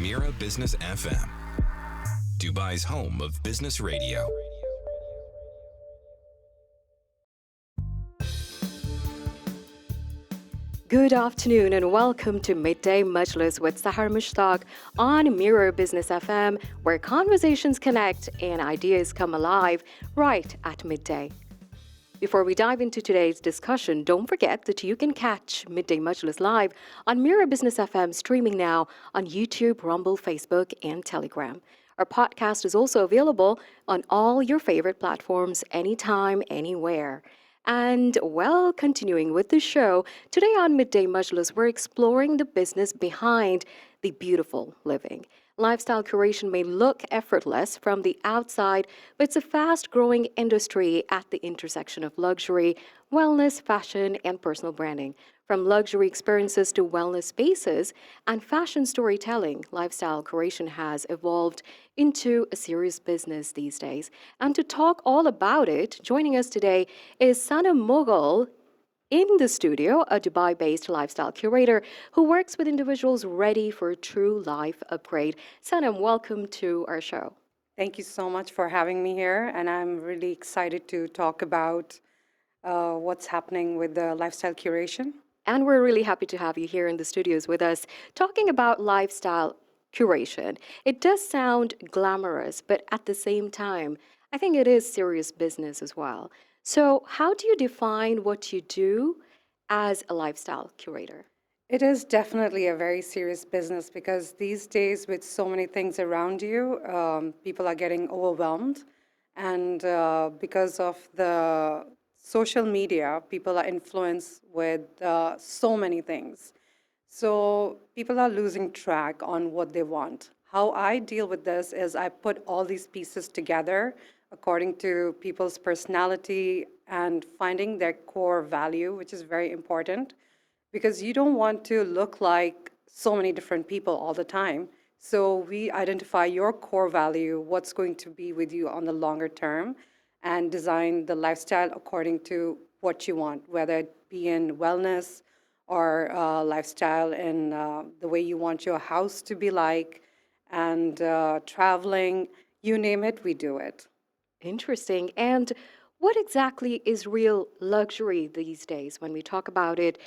Mira Business FM, Dubai's home of business radio. Good afternoon and welcome to Midday Majlis with Sahar Mushtaq on Mirror Business FM, where conversations connect and ideas come alive right at midday. Before we dive into today's discussion, don't forget that you can catch Midday Majlis live on Mirror Business FM, streaming now on YouTube, Rumble, Facebook, and Telegram. Our podcast is also available on all your favorite platforms anytime, anywhere. And well, continuing with the show, today on Midday Majlis, we're exploring the business behind the beautiful living. Lifestyle curation may look effortless from the outside, but it's a fast growing industry at the intersection of luxury, wellness, fashion, and personal branding. From luxury experiences to wellness spaces and fashion storytelling, lifestyle curation has evolved into a serious business these days. And to talk all about it, joining us today is Sanam Mughal in the studio, a Dubai based lifestyle curator who works with individuals ready for a true life upgrade. Sanam, welcome to our show. Thank you so much for having me here, and I'm really excited to talk about what's happening with the lifestyle curation. And we're really happy to have you here in the studios with us talking about lifestyle curation. It does sound glamorous, but at the same time, I think it is serious business as well. So, how do you define what you do as a lifestyle curator? It is definitely a very serious business because these days, with so many things around you, people are getting overwhelmed. And because of the social media, people are influenced with so many things. So people are losing track on what they want. How I deal with this is I put all these pieces together according to people's personality and finding their core value, which is very important because you don't want to look like so many different people all the time. So we identify your core value, what's going to be with you on the longer term, and design the lifestyle according to what you want, whether it be in wellness or lifestyle in the way you want your house to be like, and traveling, you name it, we do it. Interesting. And what exactly is real luxury these days when we talk about it?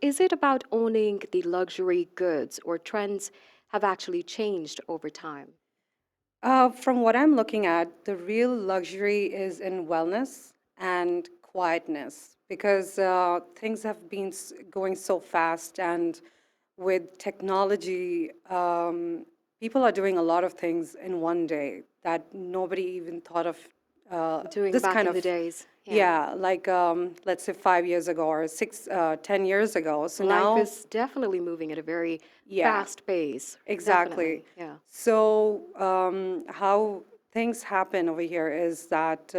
Is it about owning the luxury goods, or trends have actually changed over time? From what I'm looking at, the real luxury is in wellness and quietness because things have been going so fast, and with technology, people are doing a lot of things in one day that nobody even thought of Doing this back kind in of, the days. Yeah. yeah, like let's say 5 years ago or 10 years ago. So Life now, is definitely moving at a very yeah, fast pace. exactly. Definitely. Yeah. So, how things happen over here is that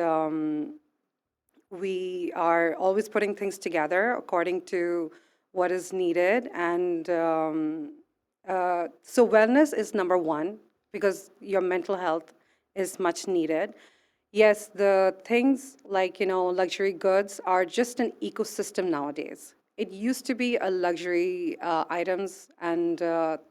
we are always putting things together according to what is needed. And so, wellness is number one because your mental health is much needed. Yes, the things like, luxury goods are just an ecosystem nowadays. It used to be a luxury items and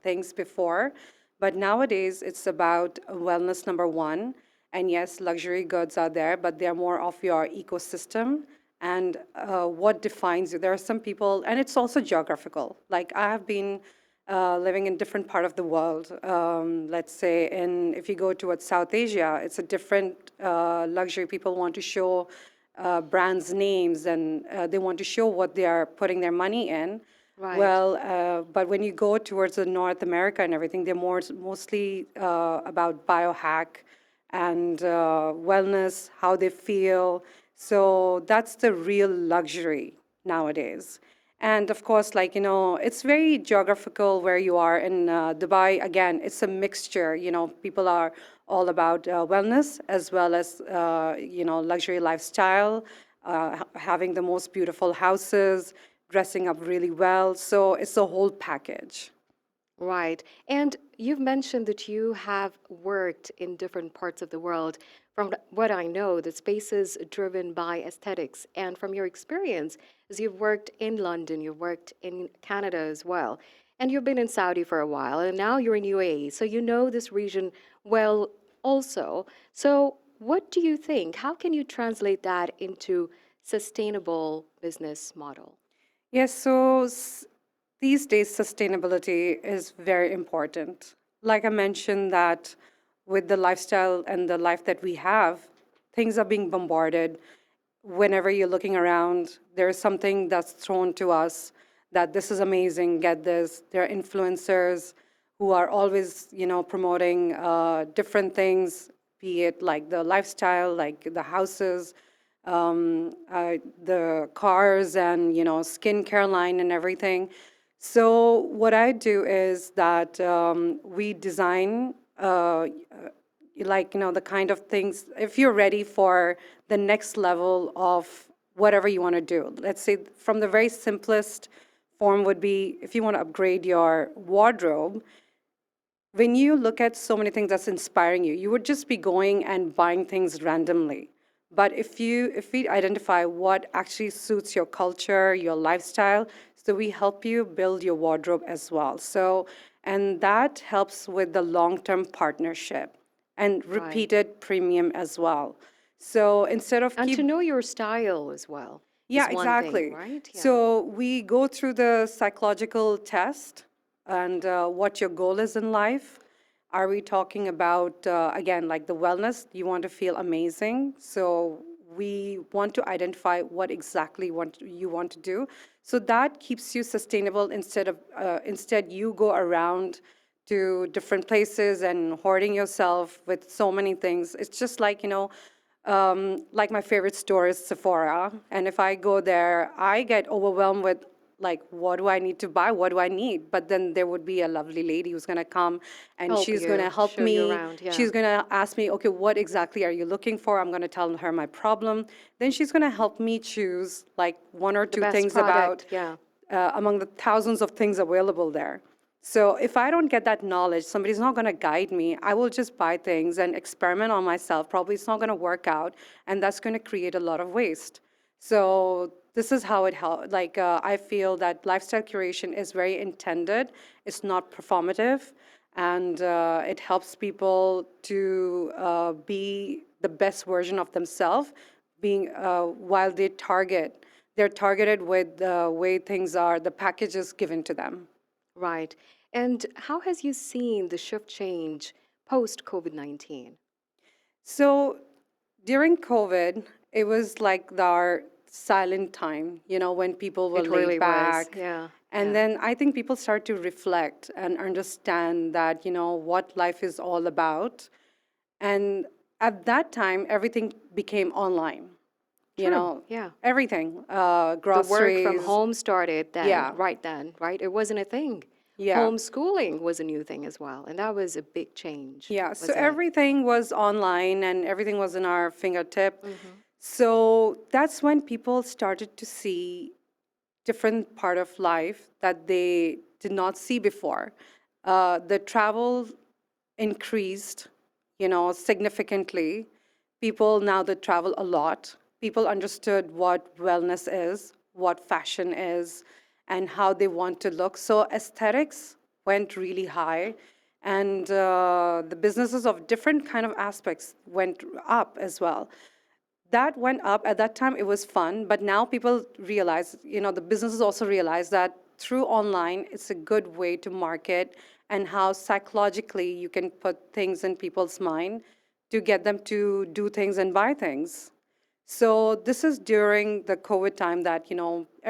things before, but nowadays it's about wellness number one. And yes, luxury goods are there, but they're more of your ecosystem and what defines you. There are some people, and it's also geographical. Like I have been living in different part of the world. Let's say, if you go towards South Asia, it's a different luxury. People want to show brands' names, and they want to show what they are putting their money in. Right. Well, but when you go towards the North America and everything, they're mostly about biohack and wellness, how they feel. So that's the real luxury nowadays. And of course, like, it's very geographical where you are in Dubai. Again, it's a mixture. People are all about wellness as well as, luxury lifestyle, having the most beautiful houses, dressing up really well. So it's a whole package. Right. And you've mentioned that you have worked in different parts of the world. From what I know, the space is driven by aesthetics. And from your experience, as you've worked in London, you've worked in Canada as well. And you've been in Saudi for a while, and now you're in UAE, so you know this region well also. So, what do you think? How can you translate that into sustainable business model? Yes, so these days sustainability is very important. Like I mentioned that with the lifestyle and the life that we have, things are being bombarded. Whenever you're looking around, there is something that's thrown to us that this is amazing, get this. There are influencers who are always, promoting different things, be it like the lifestyle, like the houses, the cars, and skincare line and everything. So what I do is that we design like the kind of things, if you're ready for the next level of whatever you want to do. Let's say from the very simplest form would be if you want to upgrade your wardrobe. When you look at so many things that's inspiring you, you would just be going and buying things randomly. But if we identify what actually suits your culture, your lifestyle, so we help you build your wardrobe as well. So, and that helps with the long-term partnership and Right. repeated premium as well. So instead of And keep to know your style as well yeah, is one thing, exactly. right? Yeah. So we go through the psychological test and what your goal is in life. Are we talking about, again, like the wellness? You want to feel amazing. So we want to identify what exactly you want to do. So that keeps you sustainable instead you go around to different places and hoarding yourself with so many things. It's just like my favorite store is Sephora. And if I go there, I get overwhelmed with like, what do I need to buy? What do I need? But then there would be a lovely lady who's going to come and Help she's going to you, help show you me. around. Yeah. She's going to ask me, okay, what exactly are you looking for? I'm going to tell her my problem. Then she's going to help me choose like one or The two best things about product. Yeah. among the thousands of things available there. So if I don't get that knowledge, somebody's not going to guide me. I will just buy things and experiment on myself. Probably it's not going to work out, and that's going to create a lot of waste. So this is how it helps. Like I feel that lifestyle curation is very intended. It's not performative, and it helps people to be the best version of themselves, being while they're targeted with the way things are, the packages given to them. Right. And how has you seen the shift change post COVID-19? So during COVID, it was like our silent time, when people were It laid really was. back. Yeah. And Yeah. then I think people start to reflect and understand that, what life is all about. And at that time, everything became online, you True. know, Yeah. everything, The work from groceries. home started Yeah, then, right? It wasn't a thing. yeah. Homeschooling was a new thing as well. And that was a big change, Yeah, so wasn't it? everything was online and everything was in our fingertip. Mm-hmm. So that's when people started to see different part of life that they did not see before. The travel increased, significantly. People now that travel a lot. People understood what wellness is, what fashion is, and how they want to look. So aesthetics went really high, and the businesses of different kind of aspects went up as well. That went up. At that time, it was fun, but now people realize, the businesses also realize that through online, it's a good way to market and how psychologically you can put things in people's mind to get them to do things and buy things. So this is during the COVID time that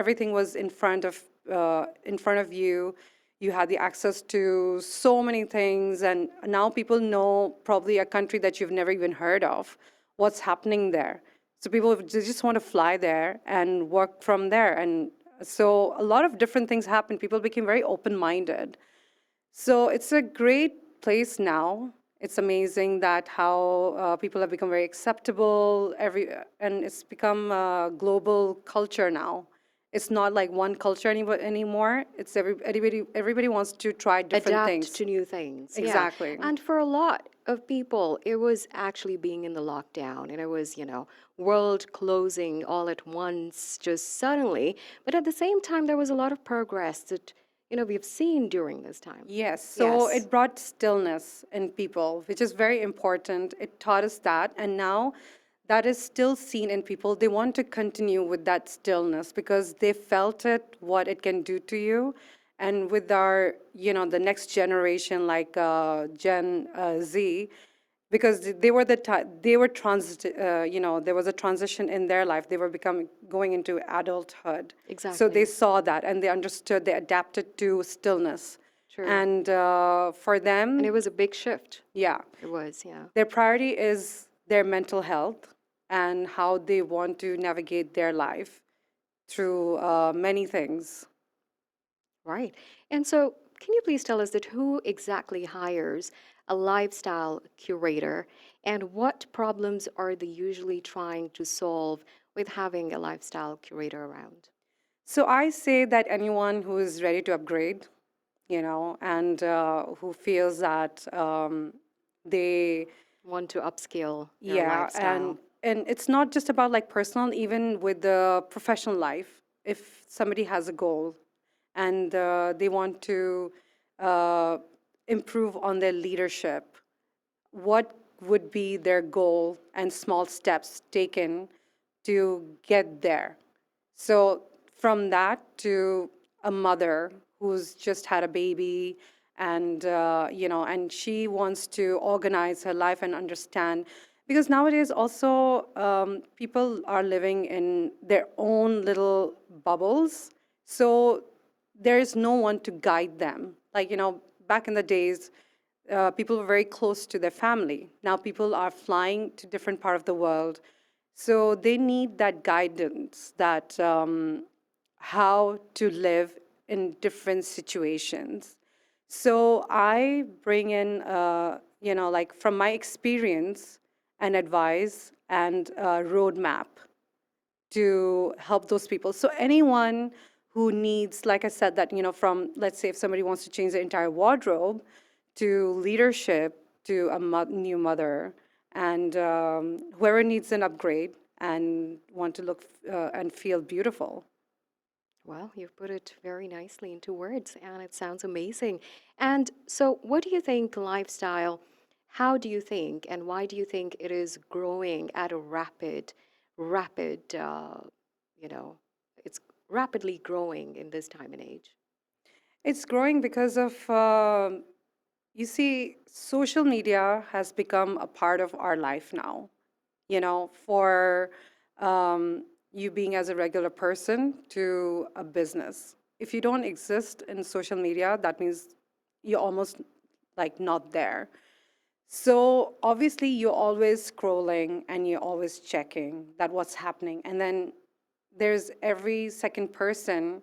everything was in front of you. You had the access to so many things, and now people know probably a country that you've never even heard of, what's happening there. So people they just want to fly there and work from there, and so a lot of different things happened. People became very open-minded. So it's a great place now. It's amazing that how people have become very acceptable. And it's become a global culture now. It's not like one culture anymore. It's everybody wants to try different Adapt things. to new things. Yeah. Exactly. And for a lot of people, it was actually being in the lockdown and it was, world closing all at once, just suddenly. But at the same time, there was a lot of progress that, we've seen during this time. Yes, so Yes. it brought stillness in people, which is very important. It taught us that, and now that is still seen in people. They want to continue with that stillness because they felt it, what it can do to you. And with our, the next generation, like Gen Z, because they were they were there was a transition in their life. They were going into adulthood. So they Exactly. saw that and they understood, they adapted to stillness. True. And for And it them, was a big shift. yeah, It was, yeah. their priority is their mental health and how they want to navigate their life through many things. Right. And so, can you please tell us that who exactly hires a lifestyle curator and what problems are they usually trying to solve with having a lifestyle curator around? So I say that anyone who is ready to upgrade, and who feels that they, Want to upskill their yeah, lifestyle. and it's not just about like personal, even with the professional life. If somebody has a goal and they want to uh, improve on their leadership, what would be their goal and small steps taken to get there? So from that to a mother who's just had a baby and and she wants to organize her life and understand, because nowadays also people are living in their own little bubbles, so there is no one to guide them. Like, back in the days, people were very close to their family. Now people are flying to different part of the world, so they need that guidance, that how to live in different situations. So I bring in, like from my experience and advice and roadmap to help those people. So anyone who needs, like I said, that, from, let's say if somebody wants to change their entire wardrobe, to leadership, to a new mother, and whoever needs an upgrade and want to look and feel beautiful. Well, you've put it very nicely into words, and it sounds amazing. And so, what do you think lifestyle, how do you think, and why do you think it is growing at a rapid, you know, it's rapidly growing in this time and age? It's growing because of, you see, social media has become a part of our life now. For you being as a regular person to a business. If you don't exist in social media, that means you're almost like not there. So obviously you're always scrolling and you're always checking that what's happening. And then there's every second person,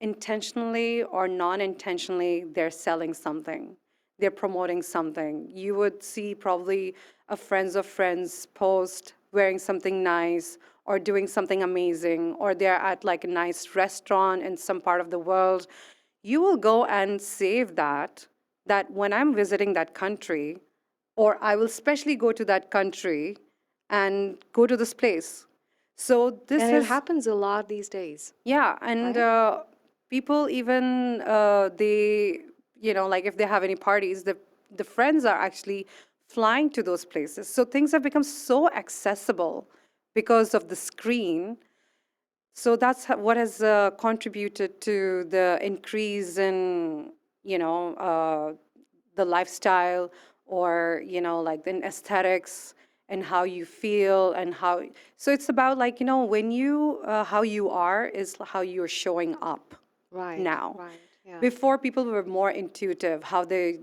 intentionally or non-intentionally, they're selling something. They're promoting something. You would see probably a friends of friends post wearing something nice or doing something amazing, or they're at like a nice restaurant in some part of the world. You will go and save that when I'm visiting that country, or I will specially go to that country and go to this place. So this And it is, happens a lot these days, yeah, and right? people even they, like if they have any parties, the friends are actually flying to those places. So things have become so accessible because of the screen. So that's what has contributed to the increase in, the lifestyle, or, like the aesthetics and how you feel and how. So it's about like, when you, how you are is how you're showing up Right, now. right, yeah. Before, people were more intuitive, how they,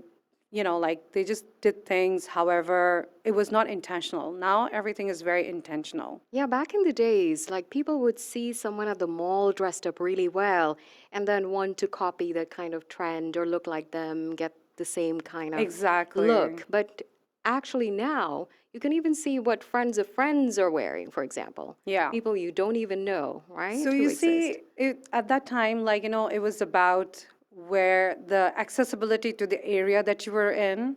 like they just did things. However, it was not intentional. Now everything is very intentional. Yeah, back in the days, like people would see someone at the mall dressed up really well and then want to copy that kind of trend or look like them, get the same kind of Exactly. look. But actually, now you can even see what friends of friends are wearing, for example. Yeah. People you don't even know, So right? Who you exist. see, at that time, like, it was about where the accessibility to the area that you were in,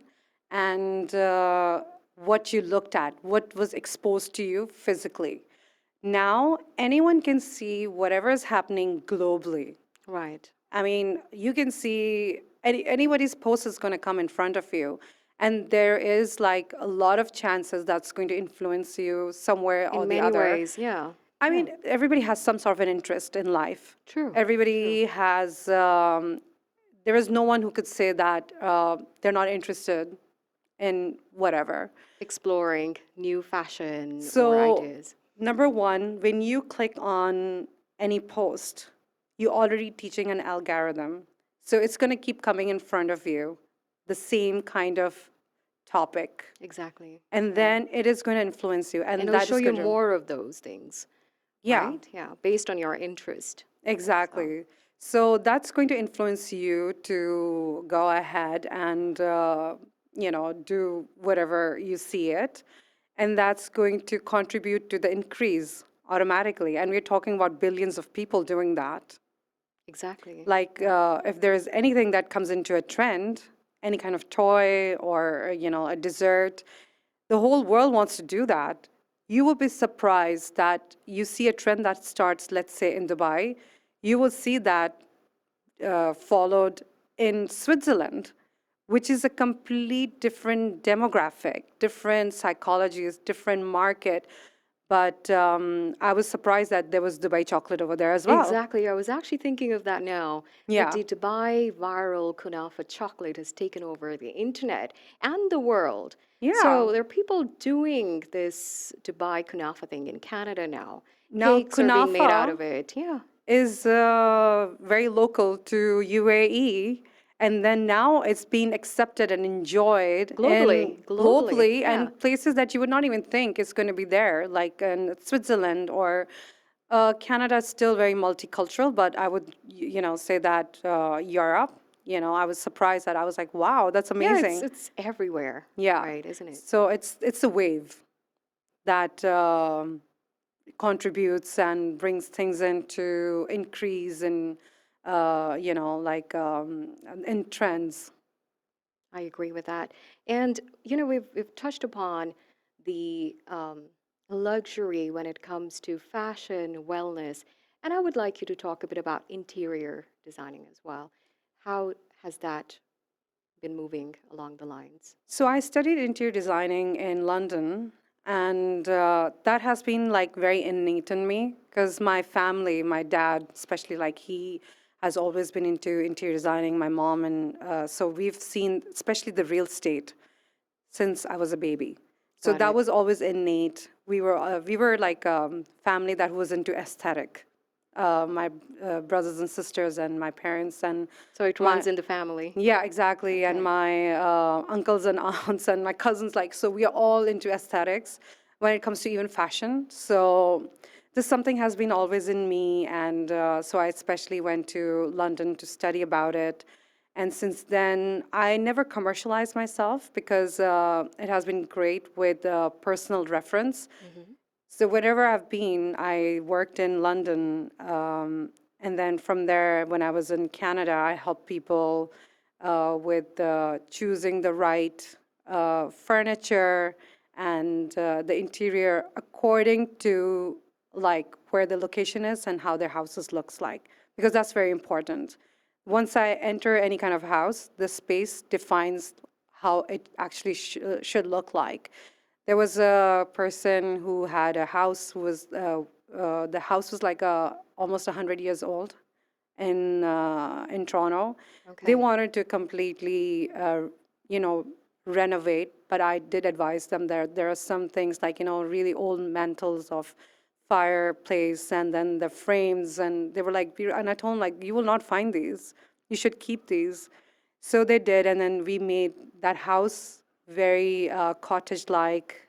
and what you looked at, what was exposed to you physically. Now, anyone can see whatever is happening globally. Right. I mean, you can see anybody's post is going to come in front of you. And there is like a lot of chances that's going to influence you somewhere or In the many other. ways, yeah. I Yeah, mean, everybody has some sort of an interest in life. true, true. Everybody has, there is no one who could say that they're not interested in whatever. Exploring new fashion or So, ideas. number one, when you click on any post, you're already teaching an algorithm. So it's going to keep coming in front of you, the same kind of topic. Exactly. And Yeah. then it is going to influence you. And And it'll that show is you going to, more of those things, yeah, right? Yeah, based on your interest. So, exactly. So that's going to influence you to go ahead and, do whatever you see it. And that's going to contribute to the increase automatically. And we're talking about billions of people doing that. exactly. Like, Yeah. if there's anything that comes into a trend, any kind of toy or, a dessert, the whole world wants to do that. You will be surprised that you see a trend that starts, let's say, in Dubai. You will see that followed in Switzerland, which is a complete different demographic, different psychologies, different market. But I was surprised that there was Dubai chocolate over there as well. Exactly. I was actually thinking of that now, that Yeah. the Dubai viral kunafa chocolate has taken over the internet and the world. Yeah. So there are people doing this Dubai kunafa thing in Canada now. Now, Cakes are being made out kunafa of it. Yeah. is very local to UAE, and then now it's being accepted and enjoyed in Globally. globally Yeah. and places that you would not even think is going to be there, like in Switzerland or Canada is still very multicultural, but I would say that Europe. I was surprised that I was like, wow, that's Yeah, amazing. it's everywhere, Yeah. right, isn't it? So it's a wave that contributes and brings things into increase in, in trends. I agree with that. And we've touched upon the luxury when it comes to fashion, wellness, and I would like you to talk a bit about interior designing as well. How has that been moving along the lines? So I studied interior designing in London, and that has been like very innate in me because my family, my dad, especially, like he has always been into interior designing. My mom, and so we've seen, especially the real estate, since I was a baby. So Got that it. was always innate. We were like family that was into aesthetic. My brothers and sisters and my parents and So it my runs in the family. yeah, exactly. And Okay. my uncles and aunts and my cousins, like, so we are all into aesthetics when it comes to even fashion. So this something has been always in me. And so I especially went to London to study about it. And since then, I never commercialized myself because it has been great with personal reference. Hmm. So wherever I've been, I worked in London, and then from there, when I was in Canada, I helped people with choosing the right furniture and the interior according to like where the location is and how their houses looks like, because that's very important. Once I enter any kind of house, the space defines how it actually should look like. There was a person who had a house who was the house was like almost 100 years old in Toronto. They Okay. wanted to completely you know renovate, but I did advise them there are some things like really old mantles of fireplace and then the frames, and they were like, and I told them like, you will not find these. You should keep these. So they did, and then we made that house very cottage-like,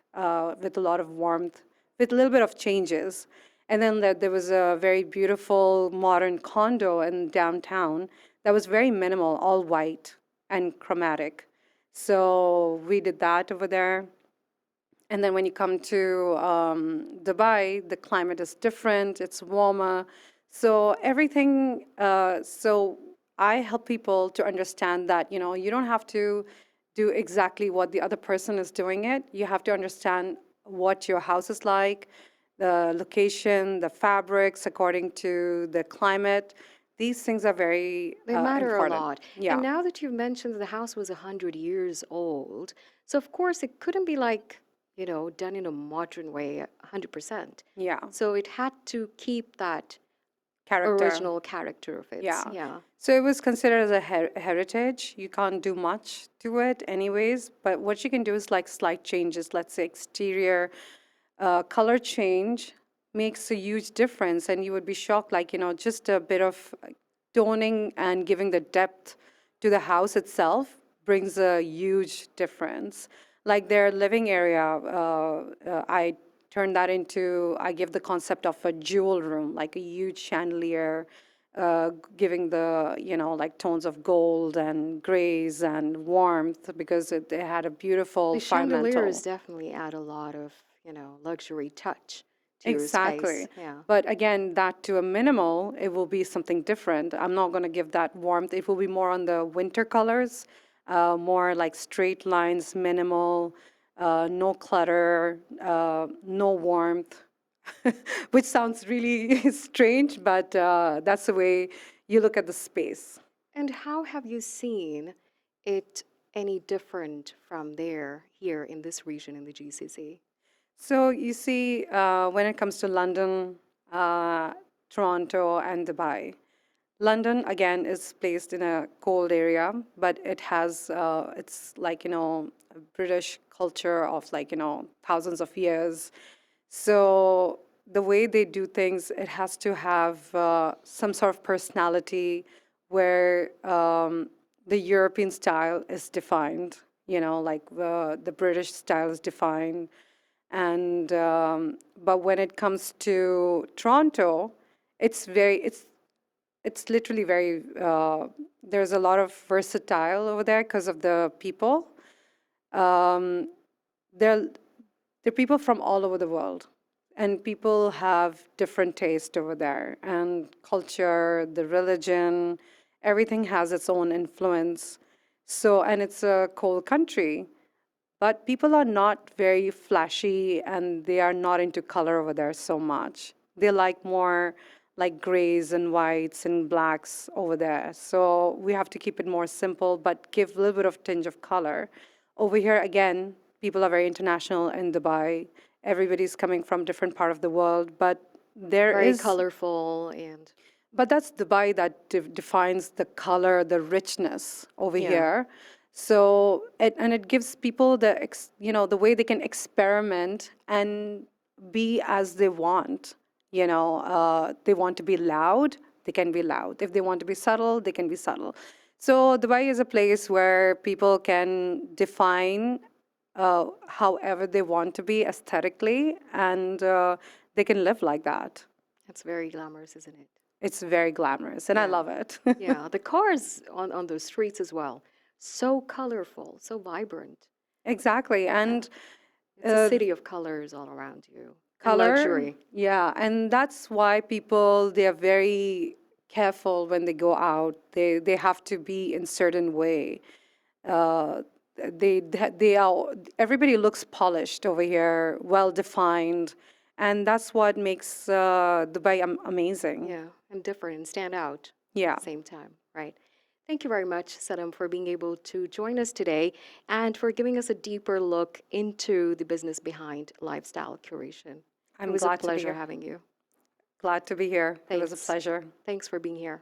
with a lot of warmth, with a little bit of changes. And then there was a very beautiful modern condo in downtown that was very minimal, all white and chromatic. So we did that over there. And then when you come to Dubai, the climate is different, it's warmer. So everything, so I help people to understand that, you don't have to do exactly what the other person is doing it. You have to understand what your house is like, the location, the fabrics according to the climate. These things are very They matter a important. lot. Yeah. And now that you've mentioned that the house was 100 years old, so of course it couldn't be like, done in a modern way 100%. Yeah. So it had to keep that Character. original character of its, Yeah. yeah. So it was considered as a heritage. You can't do much to it, anyways. But what you can do is like slight changes. Let's say exterior color change makes a huge difference, and you would be shocked. Like just a bit of toning and giving the depth to the house itself brings a huge difference. Like their living area, I turned that into, I give the concept of a jewel room, like a huge chandelier, giving the, like tones of gold and grays and warmth because they had a beautiful The fire chandeliers mantle. definitely add a lot of, luxury touch to your space. Exactly. Yeah. But again, that to a minimal, it will be something different. I'm not going to give that warmth. It will be more on the winter colors, more like straight lines, minimal, no clutter, no warmth, which sounds really strange, but that's the way you look at the space. And how have you seen it any different from there, here in this region in the GCC? So you see, when it comes to London, Toronto, and Dubai, London again is placed in a cold area, but it has it's like a British culture of like thousands of years. So the way they do things, it has to have some sort of personality where the European style is defined. Like the British style is defined, and but when it comes to Toronto, it's literally very there's a lot of versatile over there because of the people. Um, they're they're people from all over the world, and people have different taste over there, and culture, the religion, everything has its own influence. So, and it's a cold country, but people are not very flashy and they are not into color over there so much. They like more like grays and whites and blacks over there. So we have to keep it more simple, but give a little bit of tinge of color. Over here, again, people are very international in Dubai. Everybody's coming from different part of the world, but there Very is colorful and, but that's Dubai that defines the color, the richness over yeah. here. So, and it gives people the way they can experiment and be as they want. They want to be loud, they can be loud. If they want to be subtle, they can be subtle. So, Dubai is a place where people can define however they want to be aesthetically, and they can live like that. That's very glamorous, isn't it? It's very glamorous, and I Yeah. love it. Yeah. The cars on those streets as well. So colorful, so vibrant. Exactly. Yeah. And It's a uh, city of colors all around you and color, luxury. yeah. And that's why people, they are very careful when they go out. They have to be in certain way. Uh, they are, everybody looks polished over here, well defined. And that's what makes Dubai amazing. Yeah. And different and stand out Yeah. at the same time. Right. Thank you very much, Saddam, for being able to join us today and for giving us a deeper look into the business behind lifestyle curation. It I'm was a glad to be pleasure here. having you. Glad to be here. It was a Thanks. pleasure. Thanks for being here.